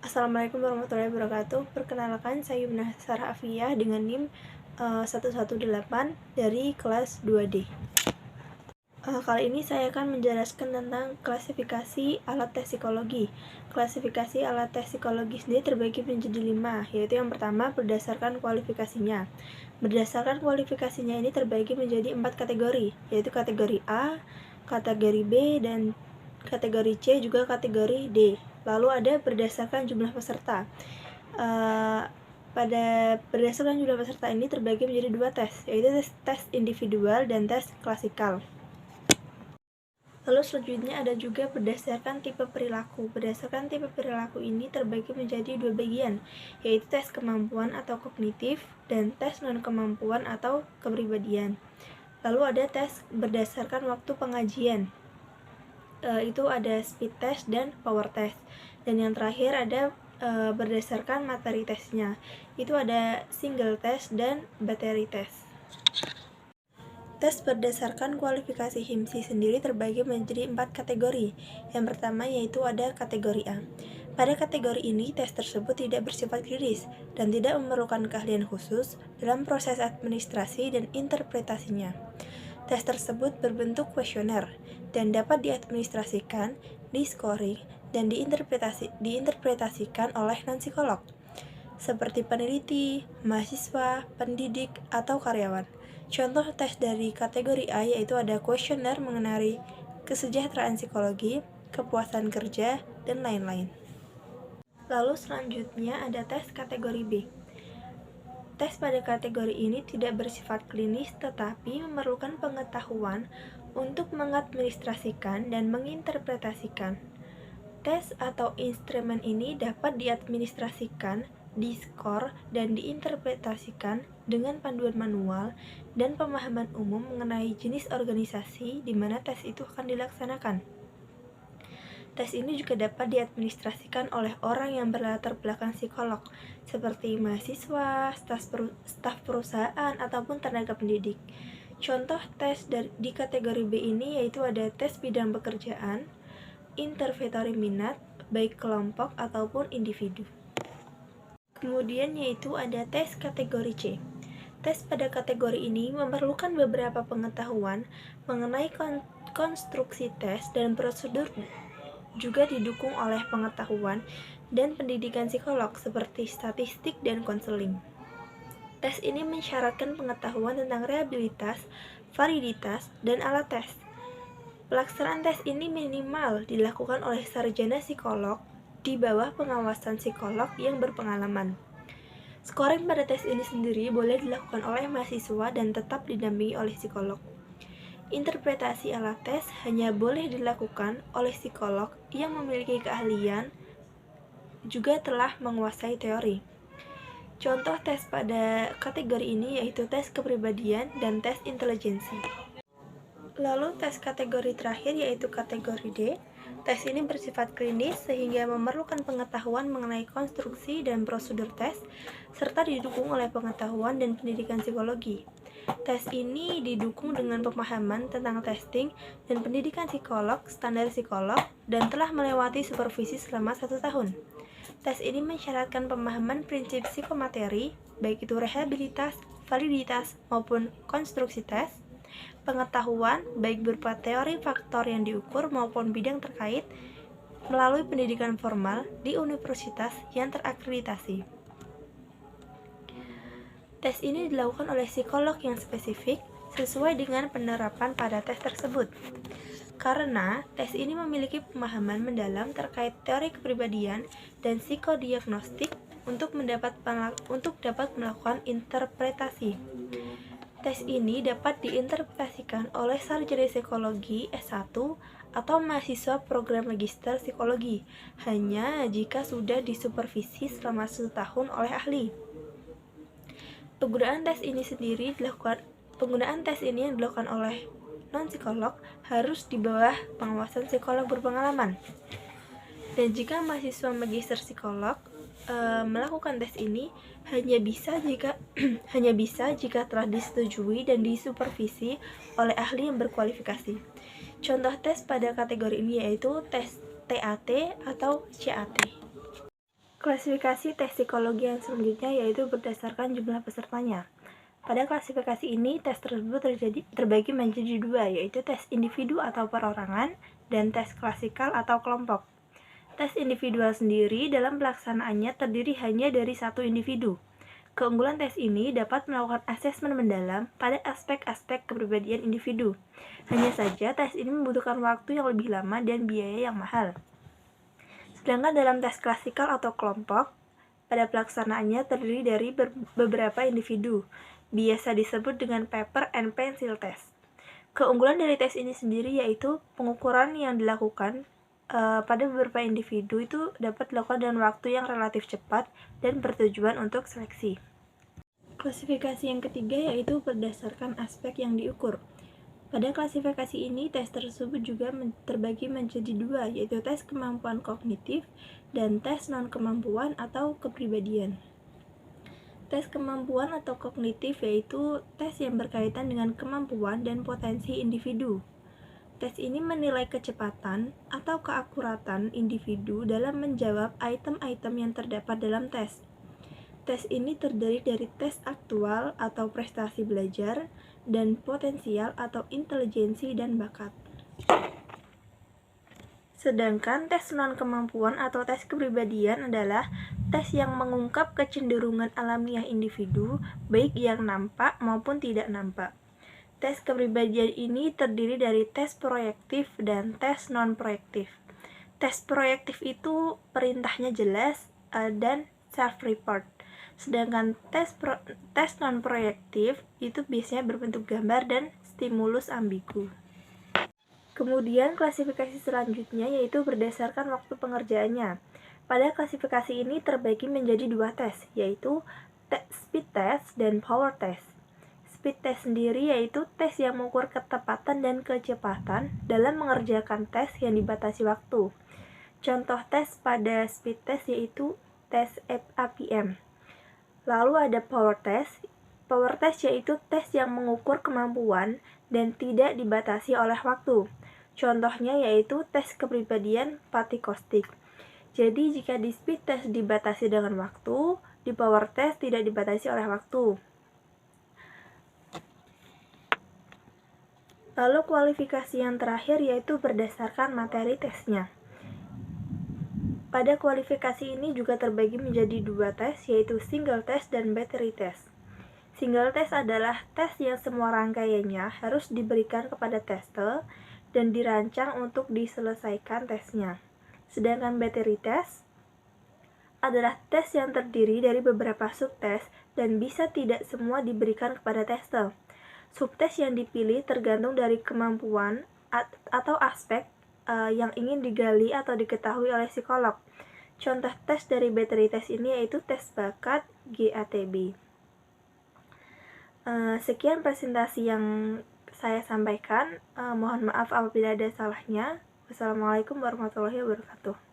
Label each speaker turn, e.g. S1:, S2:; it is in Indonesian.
S1: Assalamualaikum warahmatullahi wabarakatuh. Perkenalkan, saya Yumnah Sarah Afiyah dengan NIM 118 dari kelas 2D. Kali ini saya akan menjelaskan tentang klasifikasi alat tes psikologi. Klasifikasi alat tes psikologi sendiri terbagi menjadi 5, yaitu yang pertama berdasarkan kualifikasinya. Berdasarkan kualifikasinya ini terbagi menjadi 4 kategori, yaitu kategori A, kategori B, dan kategori C, juga kategori D. Lalu ada berdasarkan jumlah peserta. Pada berdasarkan jumlah peserta ini terbagi menjadi 2 tes, yaitu tes individual dan tes klasikal. Lalu selanjutnya ada juga berdasarkan tipe perilaku. Berdasarkan tipe perilaku ini terbagi menjadi 2 bagian, yaitu tes kemampuan atau kognitif dan tes non-kemampuan atau kepribadian. Lalu ada tes berdasarkan waktu pengajian. Itu ada speed test dan power test. Dan yang terakhir ada berdasarkan materi tesnya. Itu ada single test dan battery test. Tes berdasarkan kualifikasi HIMSI sendiri terbagi menjadi 4 kategori. Yang pertama yaitu ada kategori A. Pada kategori ini, tes tersebut tidak bersifat klinis dan tidak memerlukan keahlian khusus dalam proses administrasi dan interpretasinya. Tes tersebut berbentuk kuesioner dan dapat diadministrasikan, di-scoring, dan diinterpretasikan oleh non-psikolog, seperti peneliti, mahasiswa, pendidik, atau karyawan. Contoh tes dari kategori A yaitu ada kuesioner mengenai kesejahteraan psikologi, kepuasan kerja, dan lain-lain. Lalu selanjutnya ada tes kategori B. Tes pada kategori ini tidak bersifat klinis tetapi memerlukan pengetahuan untuk mengadministrasikan dan menginterpretasikan. Tes atau instrumen ini dapat diadministrasikan, di-skor, dan diinterpretasikan dengan panduan manual dan pemahaman umum mengenai jenis organisasi di mana tes itu akan dilaksanakan. Tes ini juga dapat diadministrasikan oleh orang yang berlatar belakang psikolog, seperti mahasiswa, staf perusahaan, ataupun tenaga pendidik. Contoh tes di kategori B ini yaitu ada tes bidang pekerjaan, interventori minat, baik kelompok ataupun individu. Kemudian yaitu ada tes kategori C. Tes pada kategori ini memerlukan beberapa pengetahuan mengenai konstruksi tes dan prosedur, juga didukung oleh pengetahuan dan pendidikan psikolog seperti statistik dan konseling. Tes ini mensyaratkan pengetahuan tentang reliabilitas, validitas, dan alat tes. Pelaksanaan tes ini minimal dilakukan oleh sarjana psikolog di bawah pengawasan psikolog yang berpengalaman. Scoring pada tes ini sendiri boleh dilakukan oleh mahasiswa dan tetap didampingi oleh psikolog. Interpretasi alat tes hanya boleh dilakukan oleh psikolog yang memiliki keahlian juga telah menguasai teori. Contoh tes pada kategori ini yaitu tes kepribadian dan tes intelijensi. Lalu tes kategori terakhir yaitu kategori D. Tes ini bersifat klinis sehingga memerlukan pengetahuan mengenai konstruksi dan prosedur tes, serta didukung oleh pengetahuan dan pendidikan psikologi. Tes ini didukung dengan pemahaman tentang testing dan pendidikan psikolog, standar psikolog, dan telah melewati supervisi selama 1 tahun. Tes ini mensyaratkan pemahaman prinsip psikomateri, baik itu reliabilitas, validitas, maupun konstruksi tes, pengetahuan baik berupa teori faktor yang diukur maupun bidang terkait melalui pendidikan formal di universitas yang terakreditasi. Tes ini dilakukan oleh psikolog yang spesifik sesuai dengan penerapan pada tes tersebut. Karena tes ini memiliki pemahaman mendalam terkait teori kepribadian dan psikodiagnostik untuk dapat melakukan interpretasi. Tes ini dapat diinterpretasikan oleh sarjana psikologi S1 atau mahasiswa program magister psikologi hanya jika sudah disupervisi selama 1 tahun oleh ahli. Penggunaan tes ini yang dilakukan oleh non-psikolog harus di bawah pengawasan psikolog berpengalaman. Dan jika mahasiswa magister psikolog melakukan tes ini hanya bisa jika telah disetujui dan disupervisi oleh ahli yang berkualifikasi. Contoh tes pada kategori ini yaitu tes TAT atau CAT. Klasifikasi tes psikologi yang selanjutnya yaitu berdasarkan jumlah pesertanya. Pada klasifikasi ini, tes tersebut terbagi menjadi dua, yaitu tes individu atau perorangan dan tes klasikal atau kelompok. Tes individual sendiri dalam pelaksanaannya terdiri hanya dari satu individu. Keunggulan tes ini dapat melakukan asesmen mendalam pada aspek-aspek kepribadian individu. Hanya saja, tes ini membutuhkan waktu yang lebih lama dan biaya yang mahal. Sedangkan dalam tes klasikal atau kelompok, pada pelaksanaannya terdiri dari beberapa individu, biasa disebut dengan paper and pencil test. Keunggulan dari tes ini sendiri yaitu pengukuran yang dilakukan pada beberapa individu itu dapat dilakukan dengan waktu yang relatif cepat dan bertujuan untuk seleksi. Klasifikasi yang ketiga yaitu berdasarkan aspek yang diukur. Pada klasifikasi ini, tes tersebut juga terbagi menjadi dua, yaitu tes kemampuan kognitif dan tes non-kemampuan atau kepribadian. Tes kemampuan atau kognitif yaitu tes yang berkaitan dengan kemampuan dan potensi individu. Tes ini menilai kecepatan atau keakuratan individu dalam menjawab item-item yang terdapat dalam tes. Tes ini terdiri dari tes aktual atau prestasi belajar dan potensial atau intelijensi dan bakat. Sedangkan tes non-kemampuan atau tes kepribadian adalah tes yang mengungkap kecenderungan alamiah individu, baik yang nampak maupun tidak nampak. Tes kepribadian ini terdiri dari tes proyektif dan tes non-proyektif. Tes proyektif itu perintahnya jelas dan self-report. Sedangkan tes non-proyektif itu biasanya berbentuk gambar dan stimulus ambigu. Kemudian klasifikasi selanjutnya yaitu berdasarkan waktu pengerjaannya. Pada klasifikasi ini terbagi menjadi dua tes, yaitu speed test dan power test. Speed test sendiri yaitu tes yang mengukur ketepatan dan kecepatan dalam mengerjakan tes yang dibatasi waktu. Contoh tes pada speed test yaitu tes APM. Lalu ada power test. Power test yaitu tes yang mengukur kemampuan dan tidak dibatasi oleh waktu. Contohnya yaitu tes kepribadian Patikostik. Jadi jika di speed test dibatasi dengan waktu, di power test tidak dibatasi oleh waktu. Lalu kualifikasi yang terakhir yaitu berdasarkan materi tesnya. Pada kualifikasi ini juga terbagi menjadi dua tes, yaitu single test dan battery test. Single test adalah tes yang semua rangkaiannya harus diberikan kepada tester dan dirancang untuk diselesaikan tesnya. Sedangkan battery test adalah tes yang terdiri dari beberapa subtes dan bisa tidak semua diberikan kepada tester. Subtes yang dipilih tergantung dari kemampuan atau aspek yang ingin digali atau diketahui oleh psikolog. Contoh tes dari battery test ini yaitu tes bakat GATB. Sekian presentasi yang saya sampaikan. Mohon maaf apabila ada salahnya. Wassalamualaikum warahmatullahi wabarakatuh.